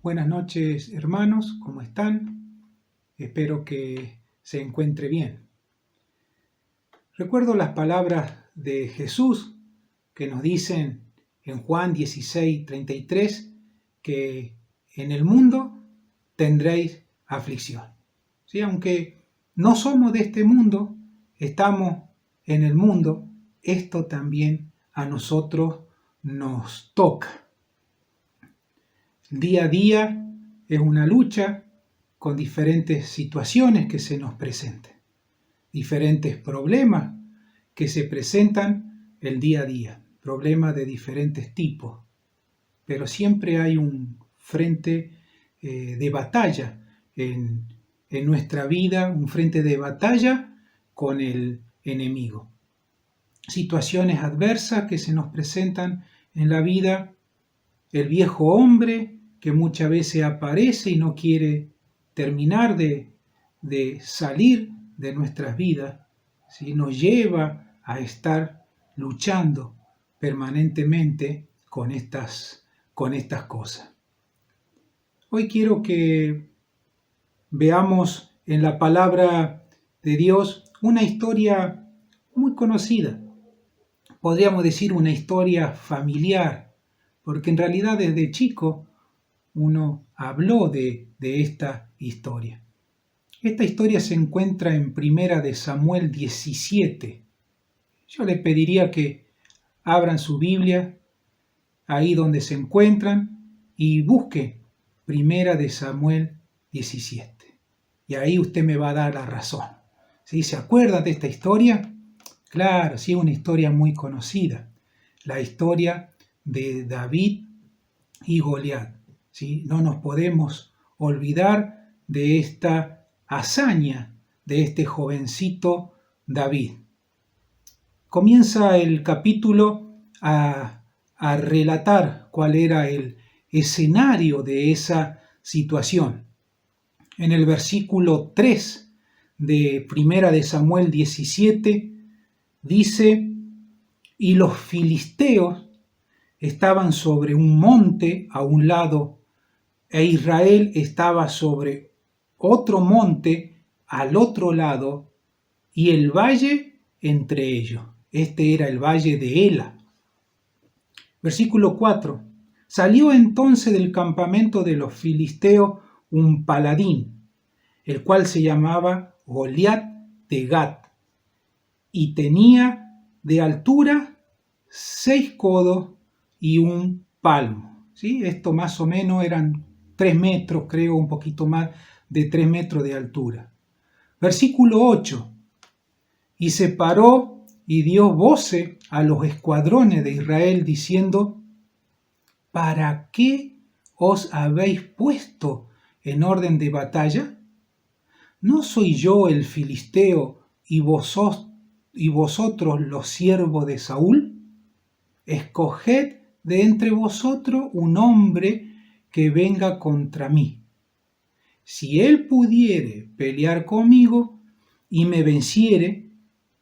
Buenas noches, hermanos, ¿cómo están? Espero que se encuentre bien. Recuerdo las palabras de Jesús que nos dicen en Juan 16:33 que en el mundo tendréis aflicción. ¿Sí? Aunque no somos de este mundo, estamos en el mundo, esto también a nosotros nos toca. Día a día es una lucha con diferentes situaciones que se nos presentan, diferentes problemas que se presentan el día a día, problemas de diferentes tipos, pero siempre hay un frente de batalla en nuestra vida, un frente de batalla con el enemigo. Situaciones adversas que se nos presentan en la vida, el viejo hombre que muchas veces aparece y no quiere terminar de salir de nuestras vidas, ¿sí? Nos lleva a estar luchando permanentemente con estas cosas. Hoy quiero que veamos en la palabra de Dios una historia muy conocida, podríamos decir una historia familiar, porque en realidad desde chico uno habló de esta historia. Esta historia se encuentra en Primera de Samuel 17. Yo les pediría que abran su Biblia ahí donde se encuentran y busquen Primera de Samuel 17. Y ahí usted me va a dar la razón. ¿Sí? ¿Se acuerdan de esta historia? Claro, sí, una historia muy conocida. La historia de David y Goliat. ¿Sí? No nos podemos olvidar de esta hazaña de este jovencito David. Comienza el capítulo a relatar cuál era el escenario de esa situación. En el versículo 3 de Primera de Samuel 17 dice: y los filisteos estaban sobre un monte a un lado, e Israel estaba sobre otro monte al otro lado, y el valle entre ellos. Este era el valle de Ela. Versículo 4. Salió entonces del campamento de los filisteos un paladín, el cual se llamaba Goliat de Gat, y tenía de altura 6 codos y un palmo. ¿Sí? Esto más o menos eran 3 metros, creo, un poquito más de 3 metros de altura. Versículo 8. Y se paró y dio voces a los escuadrones de Israel diciendo: ¿para qué os habéis puesto en orden de batalla? ¿No soy yo el filisteo y vosotros los siervos de Saúl? Escoged de entre vosotros un hombre que venga contra mí. Si él pudiere pelear conmigo y me venciere,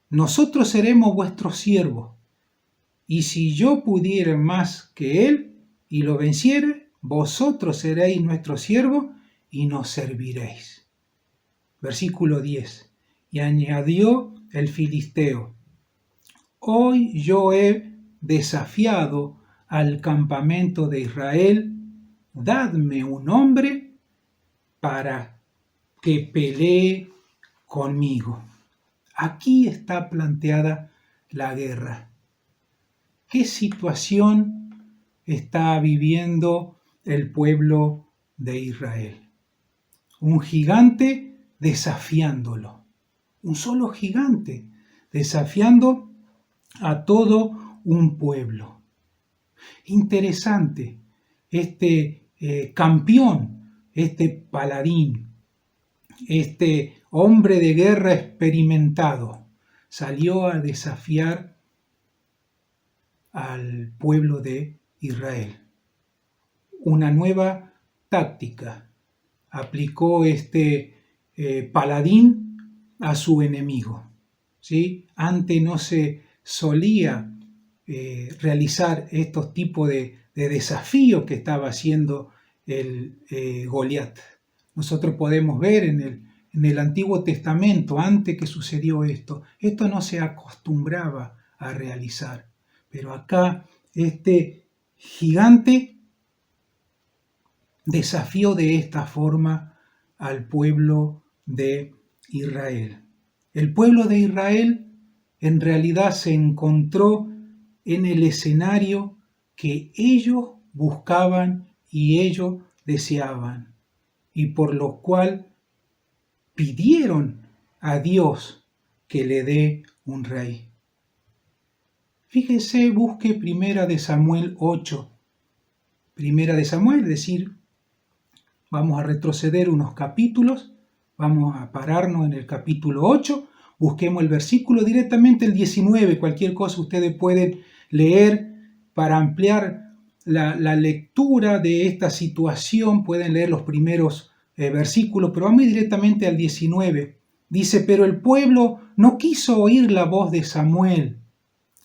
nosotros seremos vuestros siervos. Y si yo pudiere más que él y lo venciere, vosotros seréis nuestros siervos y nos serviréis. Versículo 10. Y añadió el filisteo: hoy yo he desafiado al campamento de Israel, dadme un hombre para que pelee conmigo. Aquí está planteada la guerra. ¿Qué situación está viviendo el pueblo de Israel? Un gigante desafiándolo. Un solo gigante desafiando a todo un pueblo. Interesante, este campeón, este paladín, este hombre de guerra experimentado, salió a desafiar al pueblo de Israel. Una nueva táctica aplicó este paladín a su enemigo. ¿Sí? Antes no se solía realizar estos tipos de desafíos que estaba haciendo Goliat. Nosotros podemos ver en el Antiguo Testamento, antes que sucedió esto no se acostumbraba a realizar. Pero acá este gigante desafió de esta forma al pueblo de Israel. El pueblo de Israel en realidad se encontró en el escenario que ellos buscaban y ellos deseaban, y por lo cual pidieron a Dios que le dé un rey. Fíjese, busque Primera de Samuel 8. Primera de Samuel, es decir, vamos a retroceder unos capítulos, vamos a pararnos en el capítulo 8, busquemos el versículo directamente el 19, cualquier cosa ustedes pueden leer para ampliar la lectura de esta situación, pueden leer los primeros versículos, pero vamos directamente al 19. Dice, pero el pueblo no quiso oír la voz de Samuel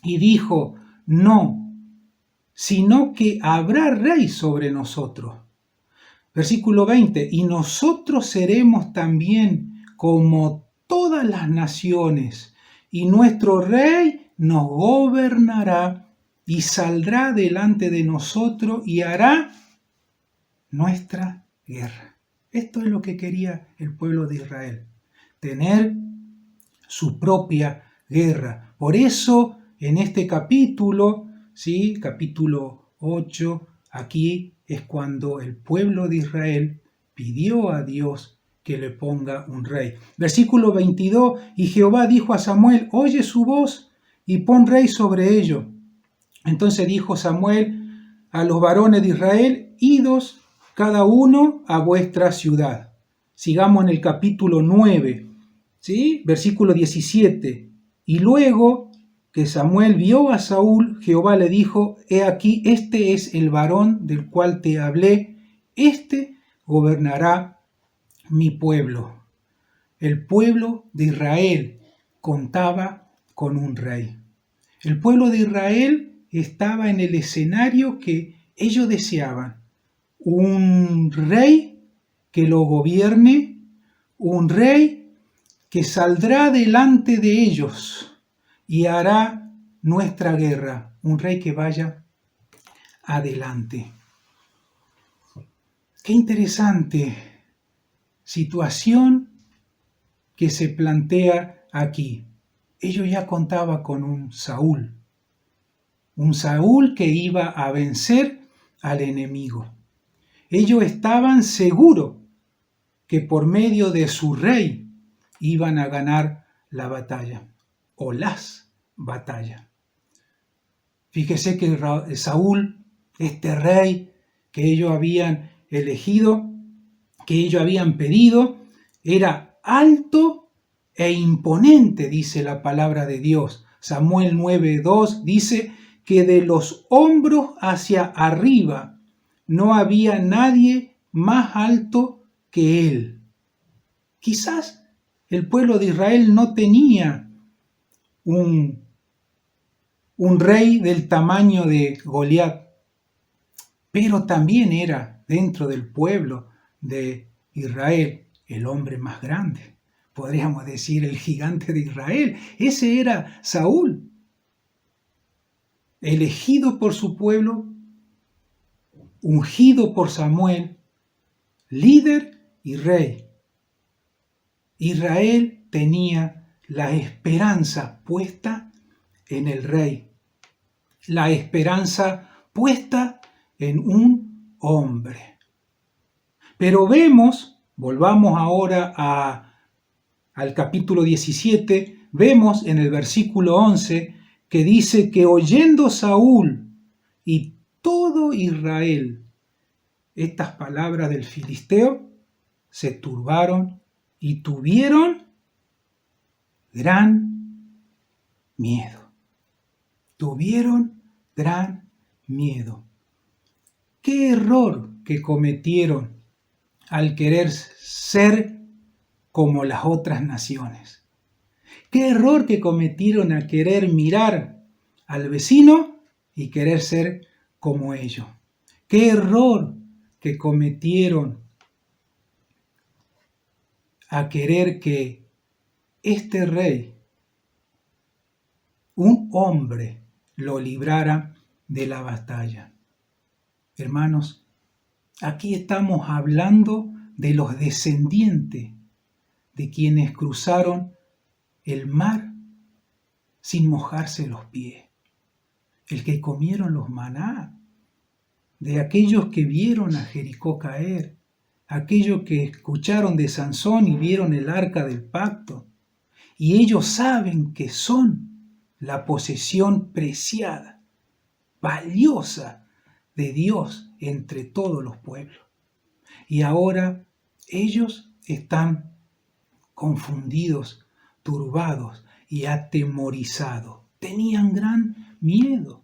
y dijo, no, sino que habrá rey sobre nosotros. Versículo 20, y nosotros seremos también como todas las naciones, y nuestro rey nos gobernará y saldrá delante de nosotros y hará nuestra guerra. Esto es lo que quería el pueblo de Israel, tener su propia guerra. Por eso, en este capítulo, ¿sí? Capítulo 8, aquí es cuando el pueblo de Israel pidió a Dios que le ponga un rey. Versículo 22, y Jehová dijo a Samuel, oye su voz y pon rey sobre ellos. Entonces dijo Samuel a los varones de Israel, idos cada uno a vuestra ciudad. Sigamos en el capítulo 9, ¿sí? Versículo 17. Y luego que Samuel vio a Saúl, Jehová le dijo, he aquí, este es el varón del cual te hablé, este gobernará mi pueblo. El pueblo de Israel contaba con un rey. El pueblo de Israel estaba en el escenario que ellos deseaban. Un rey que lo gobierne, un rey que saldrá delante de ellos y hará nuestra guerra. Un rey que vaya adelante. Qué interesante situación que se plantea aquí. Ellos ya contaban con un Saúl que iba a vencer al enemigo. Ellos estaban seguros que por medio de su rey iban a ganar la batalla o las batallas. Fíjese que Saúl, este rey que ellos habían elegido, que ellos habían pedido, era alto e imponente, dice la palabra de Dios. Samuel 9:2 dice que de los hombros hacia arriba no había nadie más alto que él. Quizás el pueblo de Israel no tenía un rey del tamaño de Goliat, pero también era dentro del pueblo de Israel el hombre más grande. Podríamos decir el gigante de Israel. Ese era Saúl, elegido por su pueblo, ungido por Samuel, líder y rey. Israel tenía la esperanza puesta en el rey, la esperanza puesta en un hombre. Pero vemos, volvamos ahora al capítulo 17, vemos en el versículo 11 que dice que oyendo Saúl y todo Israel estas palabras del filisteo, se turbaron y tuvieron gran miedo. Tuvieron gran miedo. ¿Qué error que cometieron al querer ser como las otras naciones? ¿Qué error que cometieron al querer mirar al vecino y querer ser como ellos? ¿Qué error que cometieron a querer que este rey, un hombre, lo librara de la batalla. Hermanos, aquí estamos hablando de los descendientes de quienes cruzaron el mar sin mojarse los pies, el que comieron los maná, de aquellos que vieron a Jericó caer, aquellos que escucharon de Sansón y vieron el arca del pacto, y ellos saben que son la posesión preciada, valiosa de Dios entre todos los pueblos. Y ahora ellos están confundidos, turbados y atemorizados. Tenían gran miedo.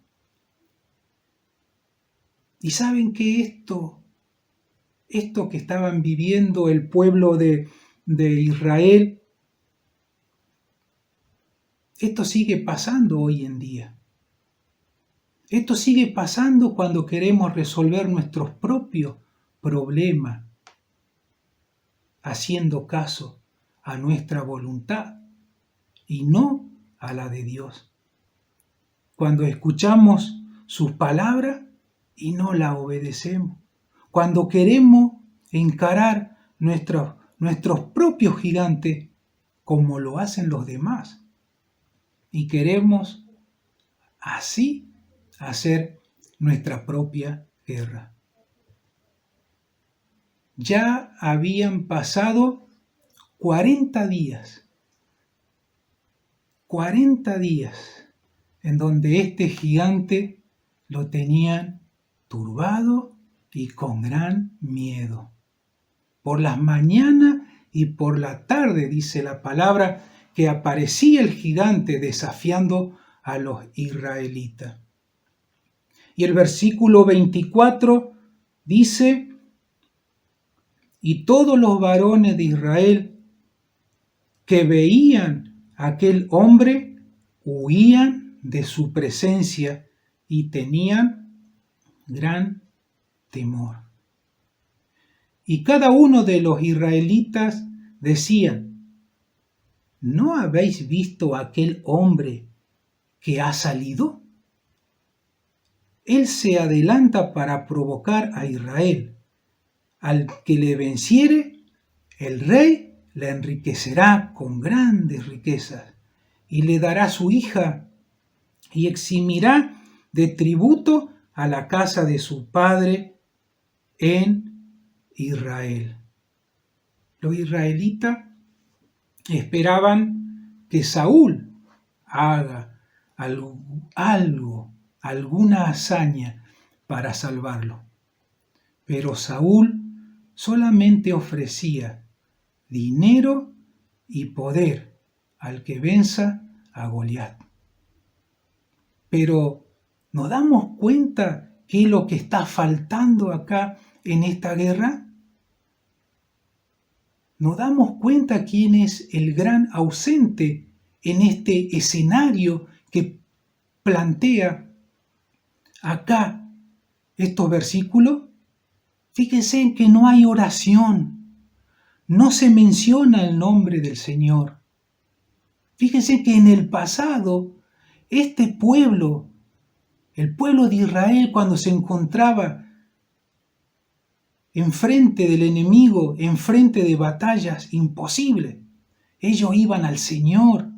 Y saben que esto que estaban viviendo el pueblo de Israel, esto sigue pasando hoy en día. Esto sigue pasando cuando queremos resolver nuestros propios problemas, haciendo caso a nuestra voluntad y no a la de Dios. Cuando escuchamos sus palabras y no la obedecemos. Cuando queremos encarar nuestros propios gigantes como lo hacen los demás. Y queremos así hacer nuestra propia guerra. Ya habían pasado 40 días. 40 días en donde este gigante lo tenían turbado y con gran miedo. Por las mañanas y por la tarde, dice la palabra, que aparecía el gigante desafiando a los israelitas. Y el versículo 24 dice: y todos los varones de Israel que veían a aquel hombre huían de su presencia y tenían gran temor. Y cada uno de los israelitas decían: ¿no habéis visto a aquel hombre que ha salido? Él se adelanta para provocar a Israel. Al que le venciere, el rey le enriquecerá con grandes riquezas y le dará su hija y eximirá de tributo a la casa de su padre en Israel. Los israelitas esperaban que Saúl haga alguna hazaña para salvarlo. Pero Saúl solamente ofrecía dinero y poder al que venza a Goliat. Pero ¿nos damos cuenta qué es lo que está faltando acá en esta guerra? ¿Nos damos cuenta quién es el gran ausente en este escenario que plantea acá estos versículos? Fíjense en que no hay oración, no se menciona el nombre del Señor. Fíjense que en el pasado, este pueblo, el pueblo de Israel, cuando se encontraba enfrente del enemigo, enfrente de batallas imposibles, ellos iban al Señor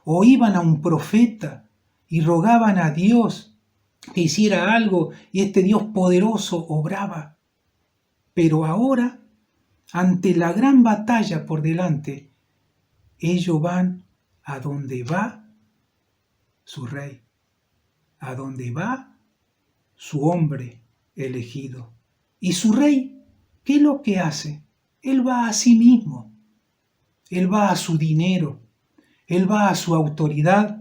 o iban a un profeta y rogaban a Dios que hiciera algo y este Dios poderoso obraba. Pero ahora, ante la gran batalla por delante, ellos van a donde va su rey, a donde va su hombre elegido. Y su rey, ¿qué es lo que hace? Él va a sí mismo, él va a su dinero, él va a su autoridad,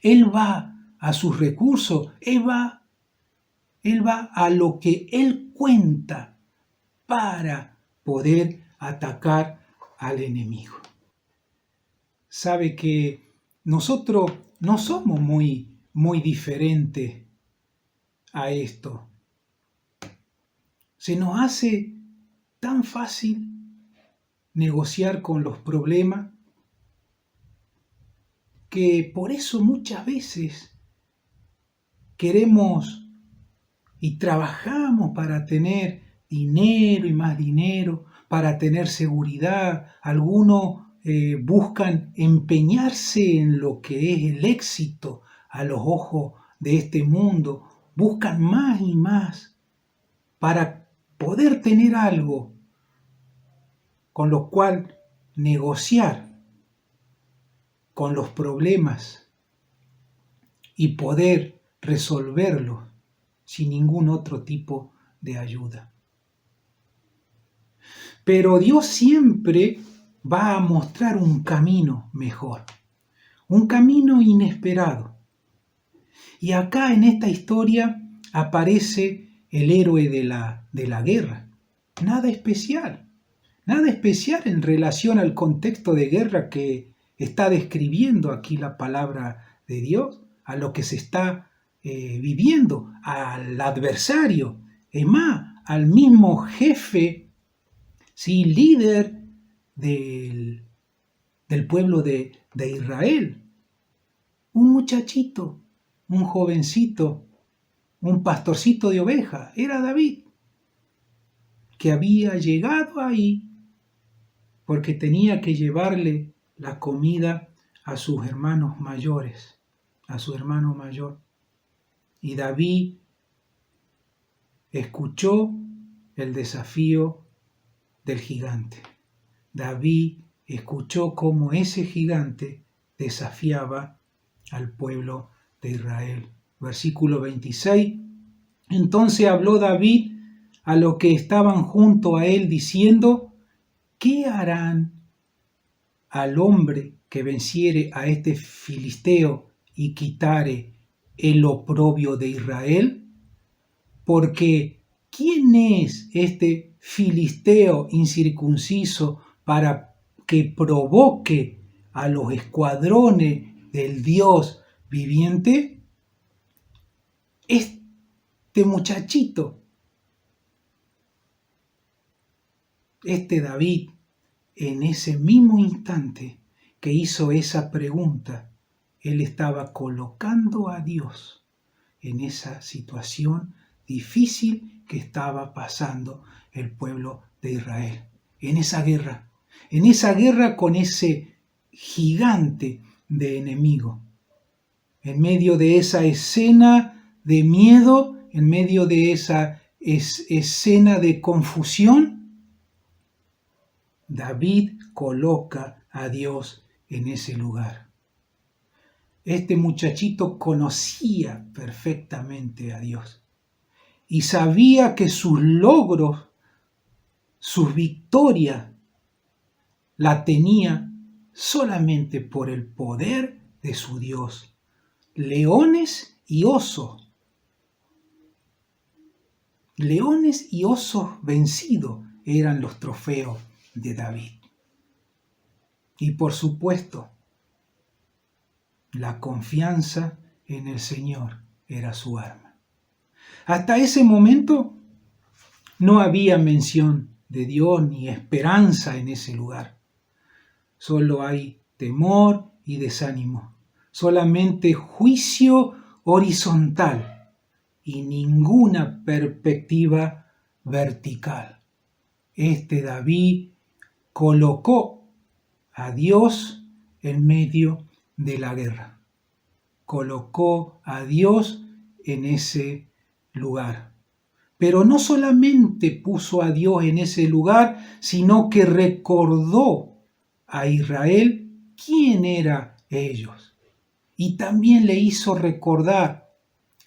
él va a sus recursos, él va a lo que él cuenta para poder atacar al enemigo. Sabe que nosotros no somos muy diferentes a esto. Se nos hace tan fácil negociar con los problemas que por eso muchas veces queremos y trabajamos para tener dinero y más dinero, para tener seguridad. Algunos buscan empeñarse en lo que es el éxito a los ojos de este mundo. Buscan más y más para poder tener algo con lo cual negociar con los problemas y poder resolverlos sin ningún otro tipo de ayuda. Pero Dios siempre va a mostrar un camino mejor, un camino inesperado. Y acá en esta historia aparece el héroe de la guerra. Nada especial en relación al contexto de guerra que está describiendo aquí la palabra de Dios, a lo que se está viviendo, al adversario, es más, al mismo jefe, ¿sí?, líder del pueblo de Israel. Un muchachito, un jovencito, un pastorcito de ovejas, era David, que había llegado ahí porque tenía que llevarle la comida a sus hermanos mayores, a su hermano mayor. Y David escuchó el desafío del gigante. David escuchó cómo ese gigante desafiaba al pueblo de Israel. Versículo 26. Entonces habló David a los que estaban junto a él, diciendo: ¿qué harán al hombre que venciere a este filisteo y quitare el oprobio de Israel? Porque ¿quién es este filisteo incircunciso para que provoque a los escuadrones del Dios viviente? Este muchachito, este David, en ese mismo instante que hizo esa pregunta, él estaba colocando a Dios en esa situación difícil que estaba pasando el pueblo de Israel, en esa guerra con ese gigante de enemigo. En medio de esa escena de miedo, en medio de esa escena de confusión, David coloca a Dios en ese lugar. Este muchachito conocía perfectamente a Dios y sabía que sus logros, sus victorias, la tenía solamente por el poder de su Dios. Leones y osos vencidos eran los trofeos de David. Y por supuesto, la confianza en el Señor era su arma. Hasta ese momento no había mención de Dios ni esperanza en ese lugar. Solo hay temor y desánimo. Solamente juicio horizontal y ninguna perspectiva vertical. Este David colocó a Dios en medio de la guerra. Colocó a Dios en ese lugar. Pero no solamente puso a Dios en ese lugar, sino que recordó a Israel quién eran ellos. Y también le hizo recordar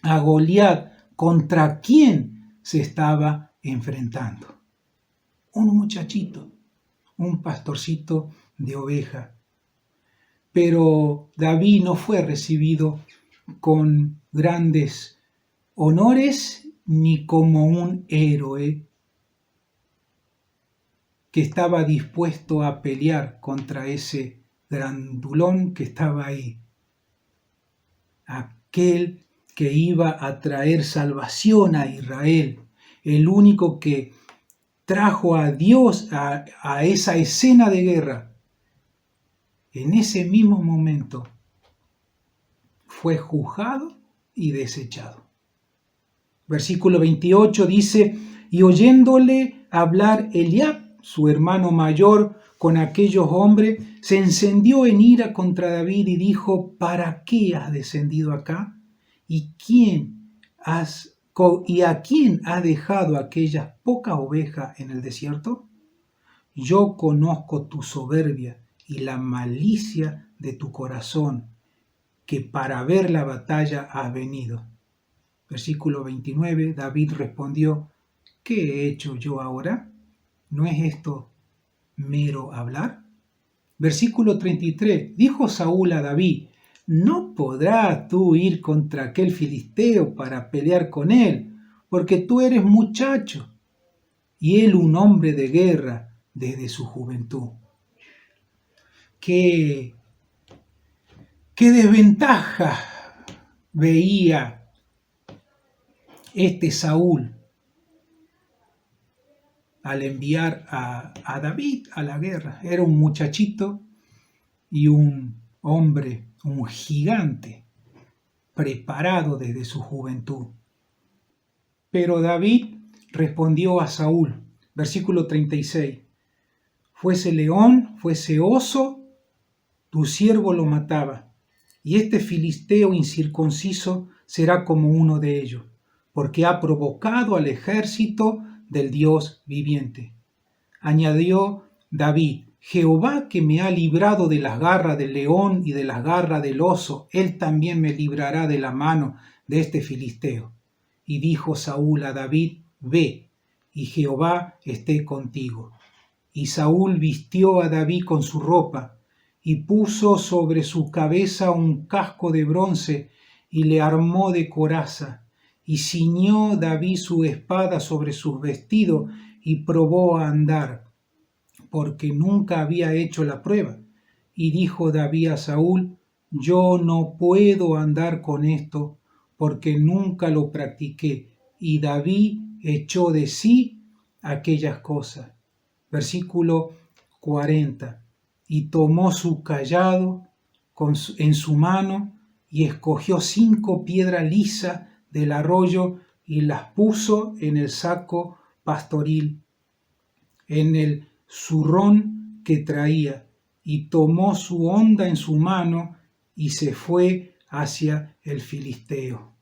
a Goliat contra quién se estaba enfrentando. Un muchachito, un pastorcito de oveja. Pero David no fue recibido con grandes honores ni como un héroe que estaba dispuesto a pelear contra ese grandulón que estaba ahí. Aquel que iba a traer salvación a Israel, el único que trajo a Dios a esa escena de guerra, en ese mismo momento fue juzgado y desechado. Versículo 28 dice, y oyéndole hablar Eliab, su hermano mayor, con aquellos hombres, se encendió en ira contra David y dijo, ¿para qué has descendido acá? ¿Y a quién has dejado aquellas pocas ovejas en el desierto? Yo conozco tu soberbia y la malicia de tu corazón, que para ver la batalla has venido. Versículo 29, David respondió, ¿qué he hecho yo ahora? ¿No es esto mero hablar? Versículo 33, dijo Saúl a David, no podrás tú ir contra aquel filisteo para pelear con él, porque tú eres muchacho, y él un hombre de guerra desde su juventud. ¿Qué desventaja veía este Saúl al enviar a David a la guerra? Era un muchachito y un hombre, un gigante, preparado desde su juventud. Pero David respondió a Saúl, versículo 36, fuese león, fuese oso, tu siervo lo mataba, y este filisteo incircunciso será como uno de ellos, porque ha provocado al ejército del Dios viviente. Añadió David, Jehová que me ha librado de las garras del león y de las garras del oso, él también me librará de la mano de este filisteo. Y dijo Saúl a David, ve, y Jehová esté contigo. Y Saúl vistió a David con su ropa, y puso sobre su cabeza un casco de bronce, y le armó de coraza, y ciñó David su espada sobre sus vestidos, y probó a andar, porque nunca había hecho la prueba. Y dijo David a Saúl, yo no puedo andar con esto, porque nunca lo practiqué. Y David echó de sí aquellas cosas. Versículo 40. Y tomó su cayado en su mano, y escogió 5 piedras lisas del arroyo, y las puso en el saco pastoril, en el zurrón que traía, y tomó su honda en su mano, y se fue hacia el filisteo.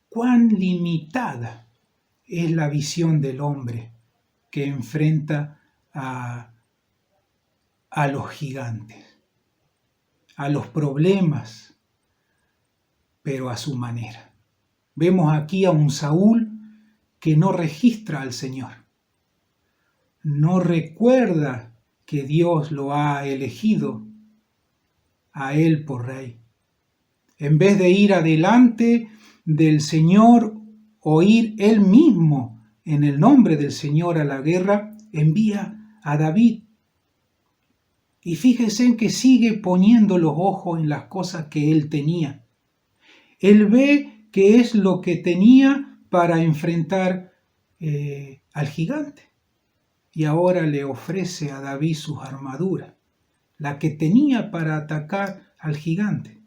Cuán limitada es la visión del hombre que enfrenta a los gigantes, a los problemas, pero a su manera. Vemos aquí a un Saúl que no registra al Señor, no recuerda que Dios lo ha elegido a él por rey. En vez de ir adelante del Señor o ir él mismo en el nombre del Señor a la guerra, envía a David. Y fíjense en que sigue poniendo los ojos en las cosas que él tenía. Él ve que es lo que tenía para enfrentar al gigante. Y ahora le ofrece a David sus armaduras, la que tenía para atacar al gigante.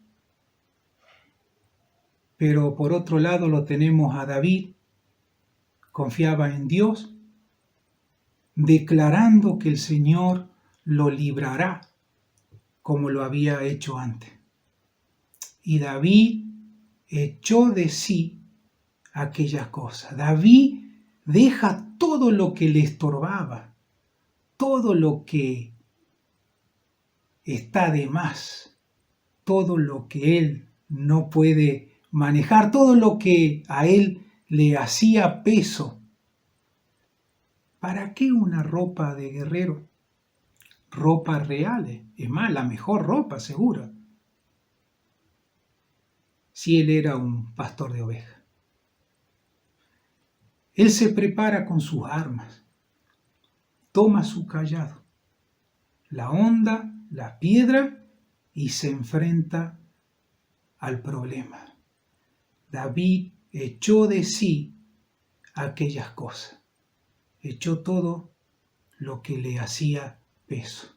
Pero por otro lado lo tenemos a David, confiaba en Dios, declarando que el Señor lo librará como lo había hecho antes. Y David echó de sí aquellas cosas. David deja todo lo que le estorbaba, todo lo que está de más, todo lo que él no puede manejar, todo lo que a él le hacía peso. ¿Para qué una ropa de guerrero? Ropa real, es más, la mejor ropa, seguro. Si él era un pastor de ovejas. Él se prepara con sus armas, toma su cayado, la honda, la piedra, y se enfrenta al problema. David echó de sí aquellas cosas. Echó todo lo que le hacía peso.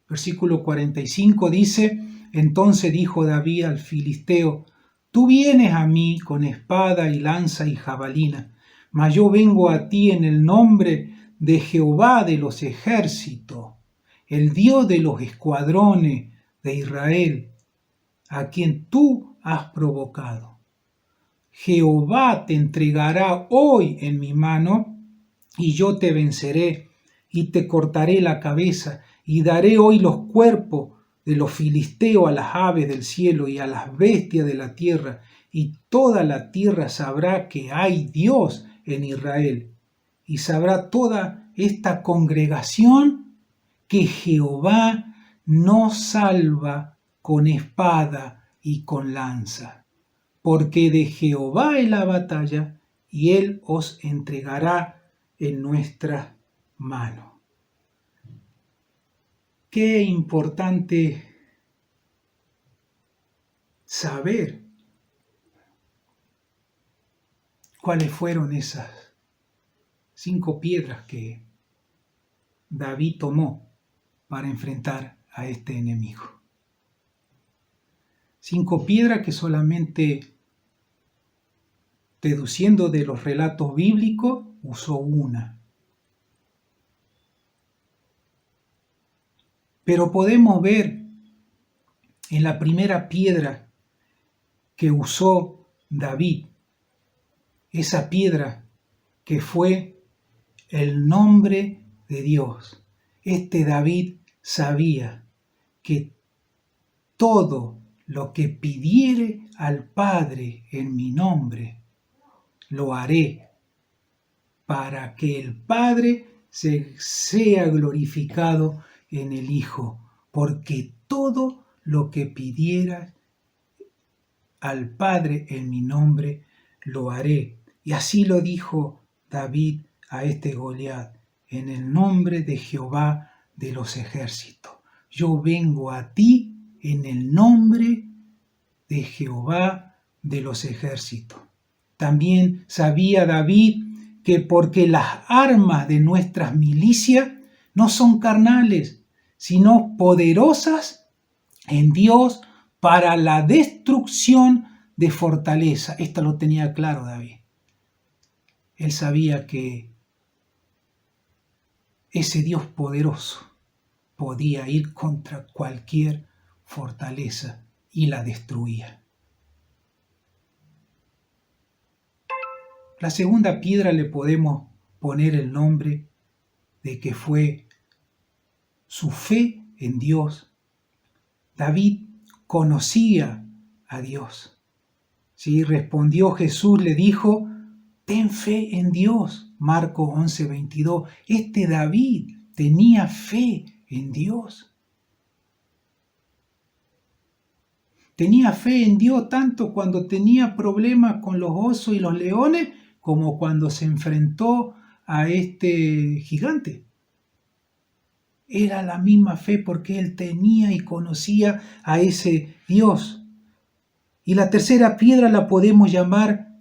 Versículo 45 dice: entonces dijo David al filisteo: tú vienes a mí con espada y lanza y jabalina, mas yo vengo a ti en el nombre de Jehová de los ejércitos, el Dios de los escuadrones de Israel, a quien tú has provocado. Jehová te entregará hoy en mi mano, y yo te venceré, y te cortaré la cabeza, y daré hoy los cuerpos de los filisteos a las aves del cielo y a las bestias de la tierra, y toda la tierra sabrá que hay Dios en Israel, y sabrá toda esta congregación que Jehová no salva con espada y con lanza, porque de Jehová es la batalla, y él os entregará en nuestras manos. Qué importante saber cuáles fueron esas 5 piedras que David tomó para enfrentar a este enemigo. 5 piedras que solamente, deduciendo de los relatos bíblicos, usó una. Pero podemos ver en la primera piedra que usó David, esa piedra que fue el nombre de Dios. Este David sabía que todo lo que pidiere al Padre en mi nombre, lo haré, para que el Padre sea glorificado en el Hijo, porque todo lo que pidiera al Padre en mi nombre, lo haré. Y así lo dijo David a este Goliat: en el nombre de Jehová de los ejércitos, yo vengo a ti en el nombre de Jehová de los ejércitos. También sabía David que porque las armas de nuestras milicias no son carnales, sino poderosas en Dios para la destrucción de fortaleza. Esto lo tenía claro David. Él sabía que ese Dios poderoso podía ir contra cualquier fortaleza y la destruía. La segunda piedra le podemos poner el nombre de que fue su fe en Dios. David conocía a Dios. ¿Sí? Respondió Jesús, le dijo: ten fe en Dios. Marcos 11:22. Este David tenía fe en Dios. Tenía fe en Dios tanto cuando tenía problemas con los osos y los leones, como cuando se enfrentó a este gigante. Era la misma fe porque él tenía y conocía a ese Dios. Y la tercera piedra la podemos llamar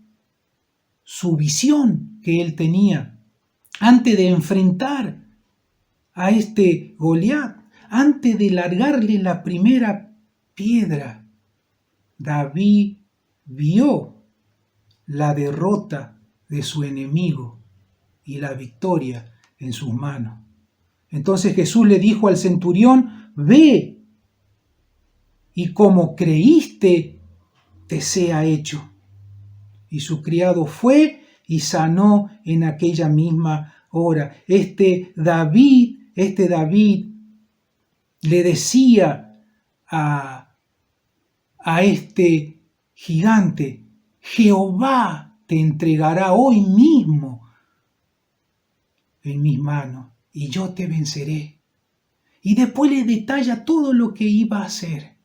su visión que él tenía antes de enfrentar a este Goliat, antes de largarle la primera piedra. David vio la derrota de su enemigo y la victoria en sus manos. Entonces Jesús le dijo al centurión: ve, y como creíste, te sea hecho. Y su criado fue y sanó en aquella misma hora. Este David le decía a este gigante: Jehová te entregará hoy mismo en mis manos y yo te venceré. Y después le detalla todo lo que iba a hacer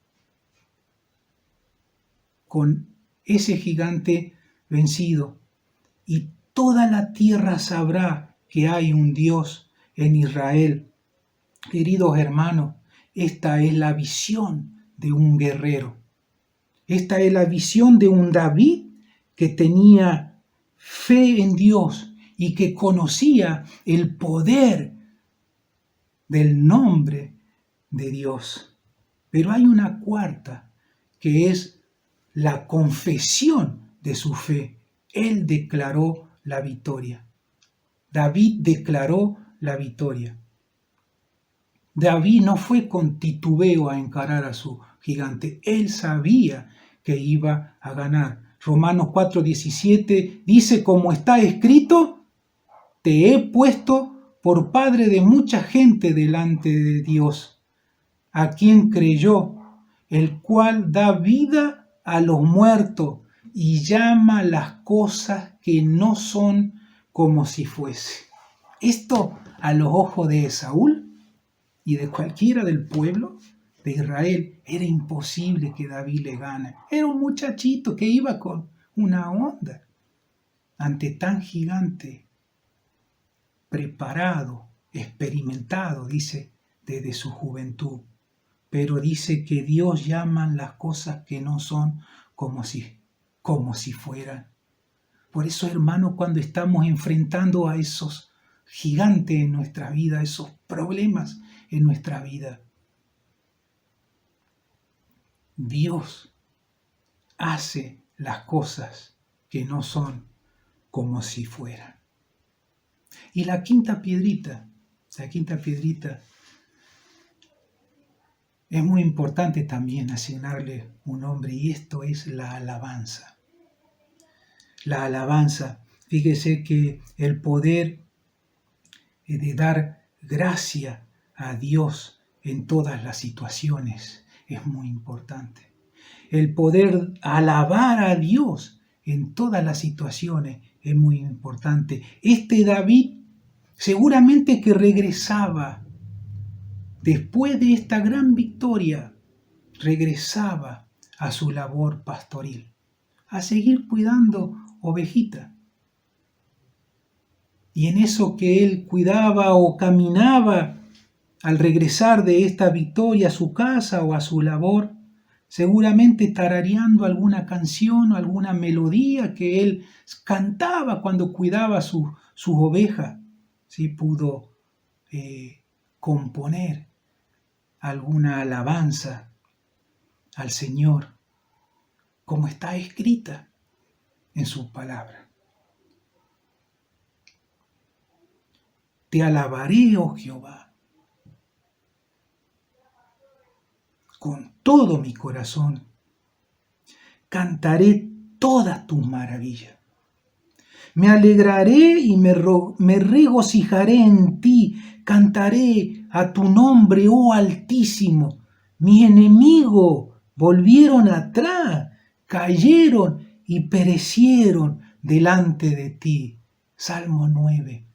con ese gigante vencido. Y toda la tierra sabrá que hay un Dios en Israel. Queridos hermanos, esta es la visión de un guerrero. Esta es la visión de un David que tenía fe en Dios y que conocía el poder del nombre de Dios. Pero hay una cuarta, que es la confesión de su fe. Él declaró la victoria. David declaró la victoria. David no fue con titubeo a encarar a su gigante. Él sabía que iba a ganar. Romanos 4:17 dice, como está escrito, te he puesto por padre de mucha gente delante de Dios, a quien creyó, el cual da vida a los muertos y llama las cosas que no son como si fuese. Esto a los ojos de Saúl y de cualquiera del pueblo de Israel era imposible que David le gane. Era un muchachito que iba con una onda ante tan gigante, preparado, experimentado, dice, desde su juventud. Pero dice que Dios llama las cosas que no son como si fueran. Por eso, hermano, cuando estamos enfrentando a esos gigantes en nuestra vida, esos problemas en nuestra vida, Dios hace las cosas que no son como si fueran. Y la quinta piedrita es muy importante también asignarle un nombre, y esto es la alabanza. La alabanza, fíjese que el poder de dar gracia a Dios en todas las situaciones es muy importante. El poder alabar a Dios en todas las situaciones es muy importante. Este David seguramente que regresaba después de esta gran victoria, regresaba a su labor pastoril, a seguir cuidando ovejitas. Y en eso que él cuidaba o caminaba al regresar de esta victoria a su casa o a su labor, seguramente tarareando alguna canción o alguna melodía que él cantaba cuando cuidaba sus ovejas, ¿sí? Pudo componer alguna alabanza al Señor, como está escrita en su palabra. Te alabaré, oh Jehová, con todo mi corazón. Cantaré todas tus maravillas. Me alegraré y me regocijaré en ti. Cantaré a tu nombre, oh Altísimo. Mis enemigos volvieron atrás, cayeron y perecieron delante de ti. Salmo 9.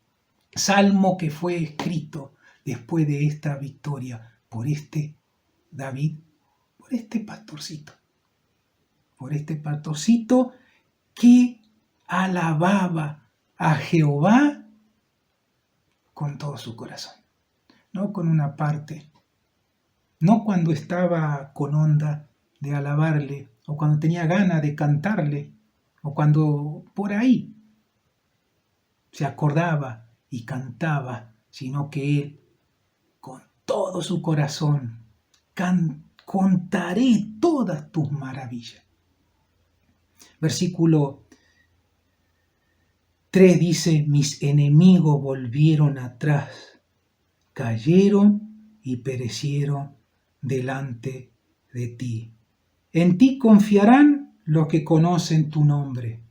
Salmo que fue escrito después de esta victoria por este David, por este pastorcito que alababa a Jehová con todo su corazón, no con una parte, no cuando estaba con onda de alabarle, o cuando tenía ganas de cantarle, o cuando por ahí se acordaba y cantaba, sino que él con todo su corazón contaré todas tus maravillas. Versículo 3 dice, mis enemigos volvieron atrás, cayeron y perecieron delante de ti. En ti confiarán los que conocen tu nombre,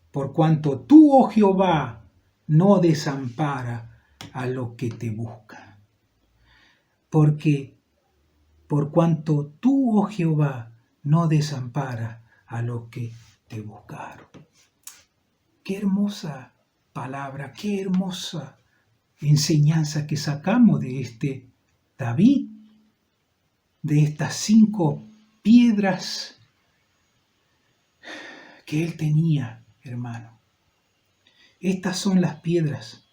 por cuanto tú, oh Jehová, no desampara a los que te buscan. Porque por cuanto tú, oh Jehová, no desampara a los que te buscaron. Qué hermosa palabra, qué hermosa enseñanza que sacamos de este David, de estas 5 piedras que él tenía, hermano. Estas son las piedras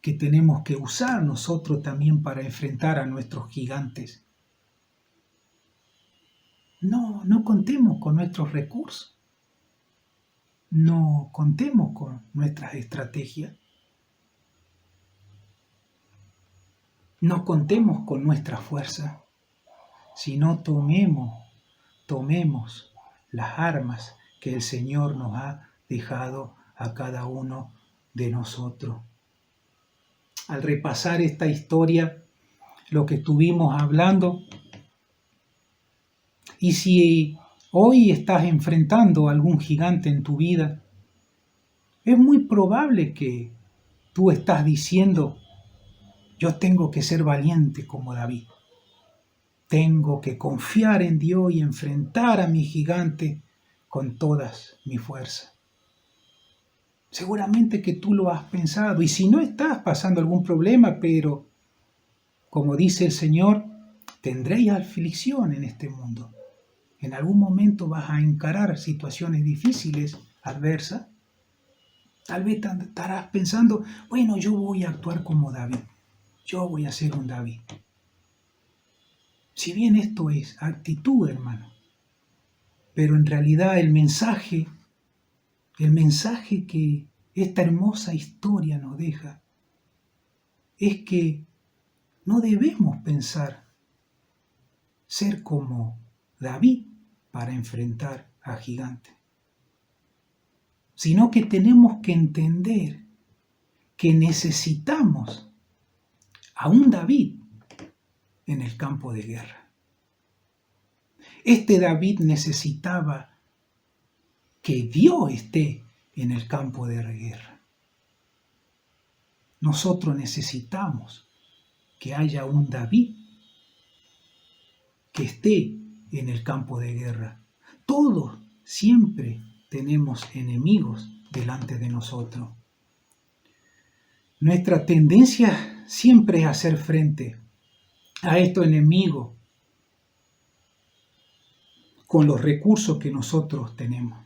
que tenemos que usar nosotros también para enfrentar a nuestros gigantes. No contemos con nuestros recursos. No contemos con nuestras estrategias. No contemos con nuestra fuerza, sino tomemos las armas que el Señor nos ha dejado a cada uno de nosotros. Al repasar esta historia, lo que estuvimos hablando, y si hoy estás enfrentando a algún gigante en tu vida, es muy probable que tú estás diciendo: yo tengo que ser valiente como David. Tengo que confiar en Dios y enfrentar a mi gigante con todas mis fuerzas. Seguramente que tú lo has pensado, y si no estás pasando algún problema, pero como dice el Señor, tendréis aflicción en este mundo. En algún momento vas a encarar situaciones difíciles, adversas. Tal vez estarás pensando: bueno, yo voy a actuar como David. Yo voy a ser un David. Si bien esto es actitud, hermano, pero en realidad el mensaje que esta hermosa historia nos deja es que no debemos pensar ser como David para enfrentar a gigantes, sino que tenemos que entender que necesitamos a un David en el campo de guerra. Este David necesitaba que Dios esté en el campo de guerra. Nosotros necesitamos que haya un David que esté en el campo de guerra. Todos siempre tenemos enemigos delante de nosotros. Nuestra tendencia siempre es hacer frente a estos enemigos con los recursos que nosotros tenemos.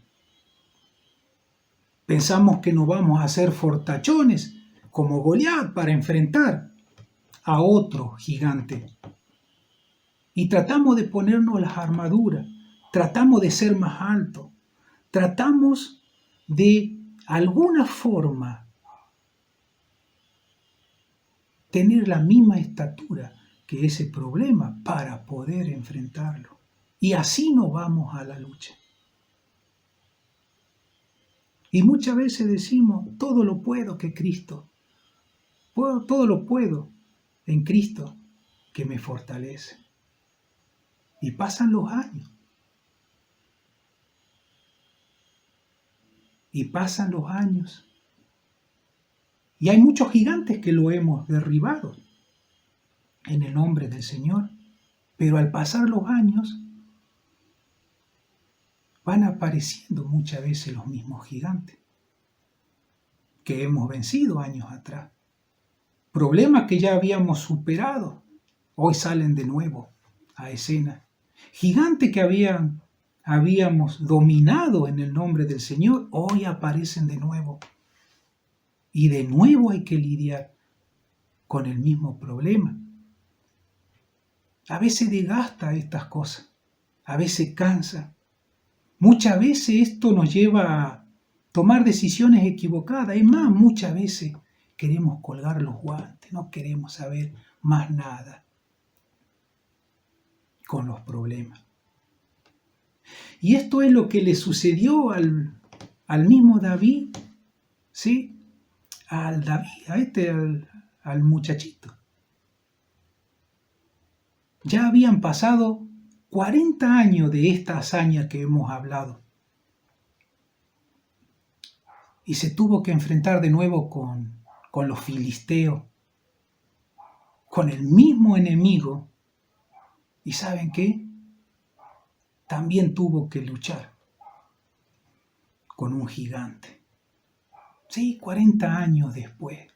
Pensamos que nos vamos a hacer fortachones como Goliat para enfrentar a otro gigante. Y tratamos de ponernos las armaduras, tratamos de ser más altos, tratamos de alguna forma tener la misma estatura que ese problema para poder enfrentarlo. Y así nos vamos a la lucha. Y muchas veces decimos: todo lo puedo que Cristo. Todo lo puedo en Cristo que me fortalece. Y pasan los años. Y pasan los años. Y hay muchos gigantes que lo hemos derribado en el nombre del Señor. Pero al pasar los años, van apareciendo muchas veces los mismos gigantes que hemos vencido años atrás. Problemas que ya habíamos superado, hoy salen de nuevo a escena. Gigantes que habíamos dominado en el nombre del Señor, hoy aparecen de nuevo. Y de nuevo hay que lidiar con el mismo problema. A veces desgasta estas cosas, a veces cansa. Muchas veces esto nos lleva a tomar decisiones equivocadas. Es más, muchas veces queremos colgar los guantes, no queremos saber más nada con los problemas. Y esto es lo que le sucedió al mismo David, ¿sí? Al David, al muchachito. Ya habían pasado 40 años de esta hazaña que hemos hablado. Y se tuvo que enfrentar de nuevo con los filisteos, con el mismo enemigo. ¿Y saben qué? También tuvo que luchar con un gigante. Sí, 40 años después,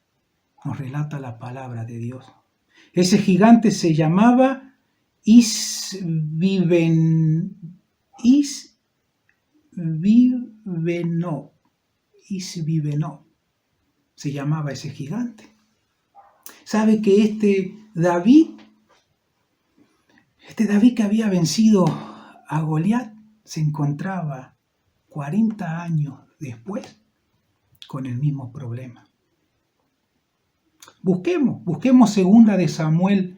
nos relata la palabra de Dios. Ese gigante se llamaba Isbibenob. Se llamaba ese gigante. ¿Sabe que este David que había vencido a Goliat se encontraba 40 años después con el mismo problema? Busquemos 2 de Samuel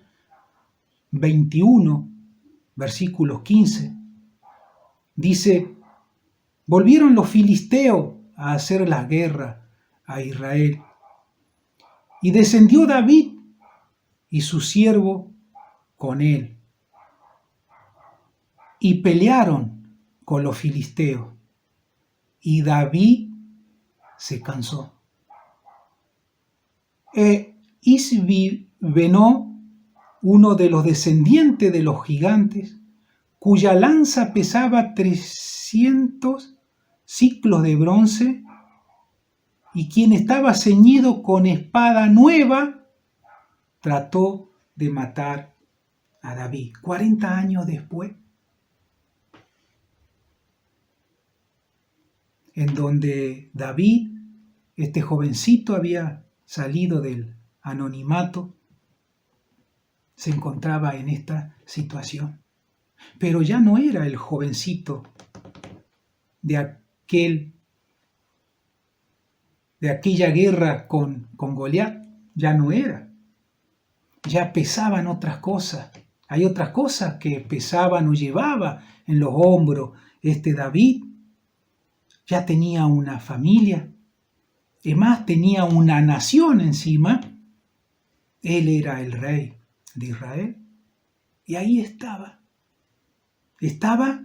21, versículos 15. Dice, volvieron los filisteos a hacer la guerra a Israel. Y descendió David y su siervo con él. Y pelearon con los filisteos. Y David se cansó. Isbi-Benó, uno de los descendientes de los gigantes, cuya lanza pesaba 300 siclos de bronce, y quien estaba ceñido con espada nueva, trató de matar a David. 40 años después, en donde David, este jovencito, había salido del anonimato, se encontraba en esta situación. Pero ya no era el jovencito de aquella guerra con Goliat, ya no era. Ya pesaban otras cosas. Hay otras cosas que pesaban o llevaba en los hombros David. Ya tenía una familia. Además, tenía una nación encima. Él era el rey de Israel. Y ahí estaba. Estaba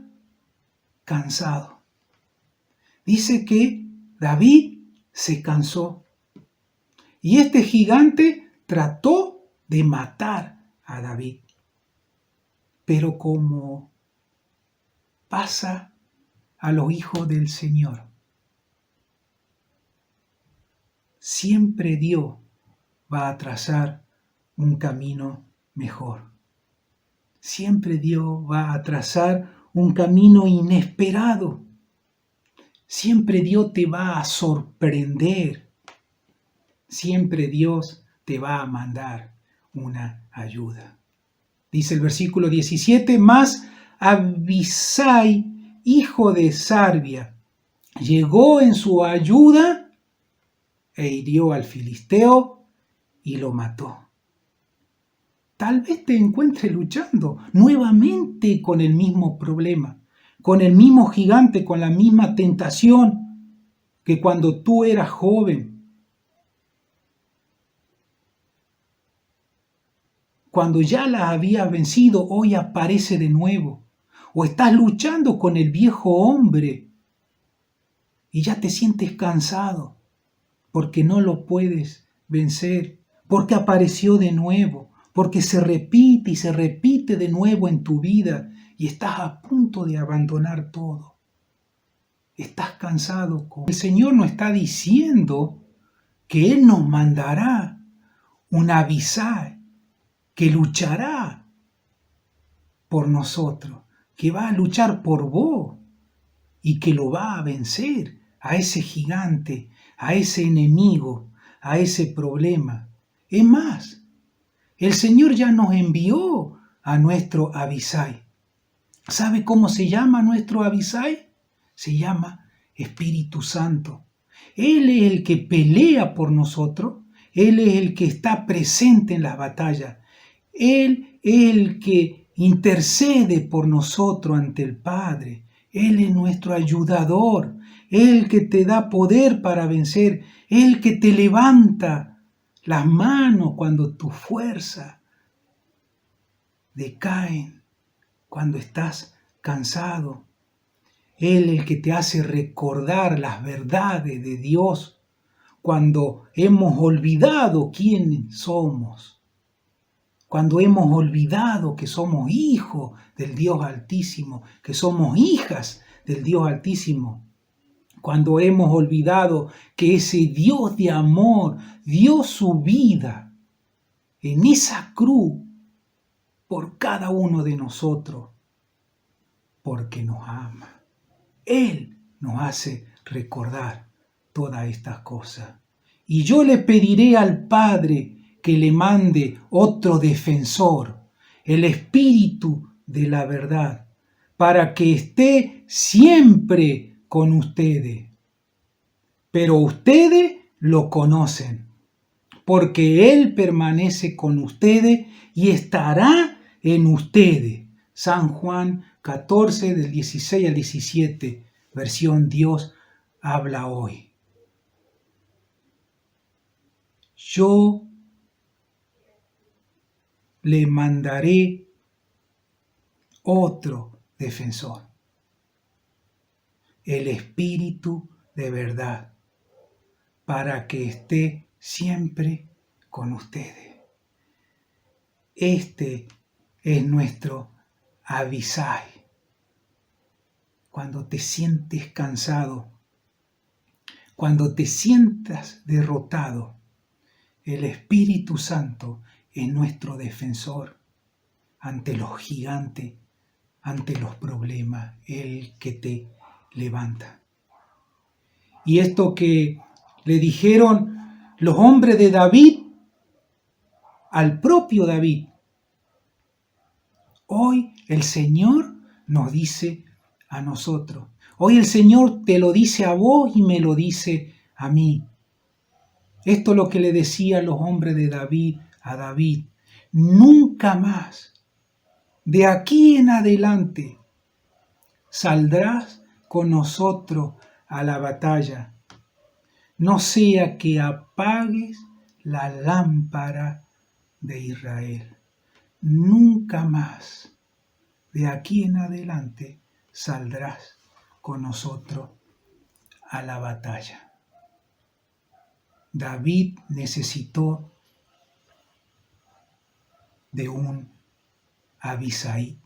cansado. Dice que David se cansó. Y este gigante trató de matar a David. Pero como pasa a los hijos del Señor, siempre Dios va a trazar un camino mejor. Siempre Dios va a trazar un camino inesperado. Siempre Dios te va a sorprender. Siempre Dios te va a mandar una ayuda. Dice el versículo 17, mas Abisai, hijo de Sarbia, llegó en su ayuda e hirió al filisteo y lo mató. Tal vez te encuentres luchando nuevamente con el mismo problema, con el mismo gigante, con la misma tentación que cuando tú eras joven. Cuando ya la habías vencido, hoy aparece de nuevo. O estás luchando con el viejo hombre y ya te sientes cansado porque no lo puedes vencer, porque apareció de nuevo, porque se repite y se repite de nuevo en tu vida y estás a punto de abandonar todo. Estás cansado. El Señor nos está diciendo que Él nos mandará un Abisai que luchará por nosotros, que va a luchar por vos y que lo va a vencer a ese gigante, a ese enemigo, a ese problema. Es más, el Señor ya nos envió a nuestro Abisai. ¿Sabe cómo se llama nuestro Abisai? Se llama Espíritu Santo. Él es el que pelea por nosotros. Él es el que está presente en las batallas. Él es el que intercede por nosotros ante el Padre. Él es nuestro ayudador. El que te da poder para vencer. El que te levanta las manos cuando tu fuerza decaen, cuando estás cansado. Él es el que te hace recordar las verdades de Dios cuando hemos olvidado quién somos, cuando hemos olvidado que somos hijos del Dios Altísimo, que somos hijas del Dios Altísimo, cuando hemos olvidado que ese Dios de amor dio su vida en esa cruz por cada uno de nosotros, porque nos ama. Él nos hace recordar todas estas cosas. Y yo le pediré al Padre que le mande otro defensor, el Espíritu de la verdad, para que esté siempre con ustedes. Pero ustedes lo conocen, porque Él permanece con ustedes y estará en ustedes. San Juan 14, del 16 al 17, versión Dios habla hoy. Yo le mandaré otro defensor, el Espíritu de verdad, para que esté siempre con ustedes. Este es nuestro Abisai. Cuando te sientes cansado, cuando te sientas derrotado, el Espíritu Santo es nuestro defensor ante los gigantes, ante los problemas, el que te levanta. Y esto que le dijeron los hombres de David al propio David, hoy el Señor nos dice a nosotros. Hoy el Señor te lo dice a vos y me lo dice a mí. Esto es lo que le decía los hombres de David a David. Nunca más, de aquí en adelante, saldrás con nosotros a la batalla. No sea que apagues la lámpara de Israel. Nunca más, de aquí en adelante, saldrás con nosotros a la batalla. David necesitó de un Abisai.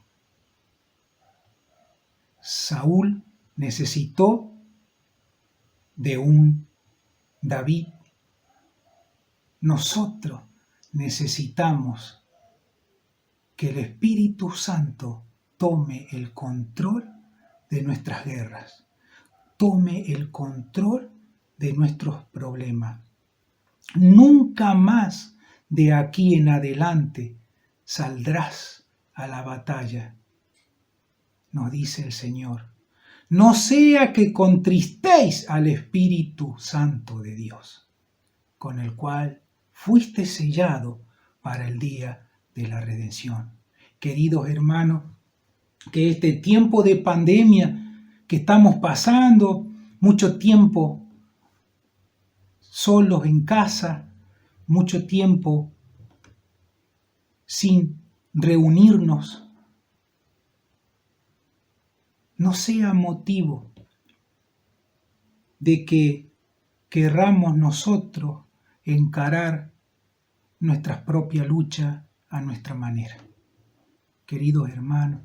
Saúl necesitó de un David. Nosotros necesitamos que el Espíritu Santo tome el control de nuestras guerras, tome el control de nuestros problemas. Nunca más de aquí en adelante saldrás a la batalla, nos dice el Señor. No sea que contristéis al Espíritu Santo de Dios, con el cual fuiste sellado para el día de la redención. Queridos hermanos, que este tiempo de pandemia que estamos pasando, mucho tiempo solos en casa, mucho tiempo sin reunirnos, no sea motivo de que querramos nosotros encarar nuestra propia lucha a nuestra manera. Queridos hermanos,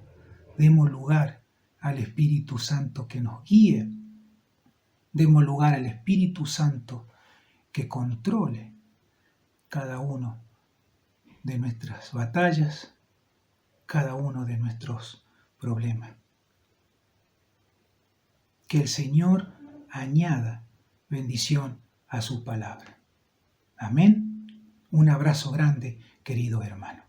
demos lugar al Espíritu Santo que nos guíe, demos lugar al Espíritu Santo que controle cada uno de nuestras batallas, cada uno de nuestros problemas. Que el Señor añada bendición a su palabra. Amén. Un abrazo grande, querido hermano.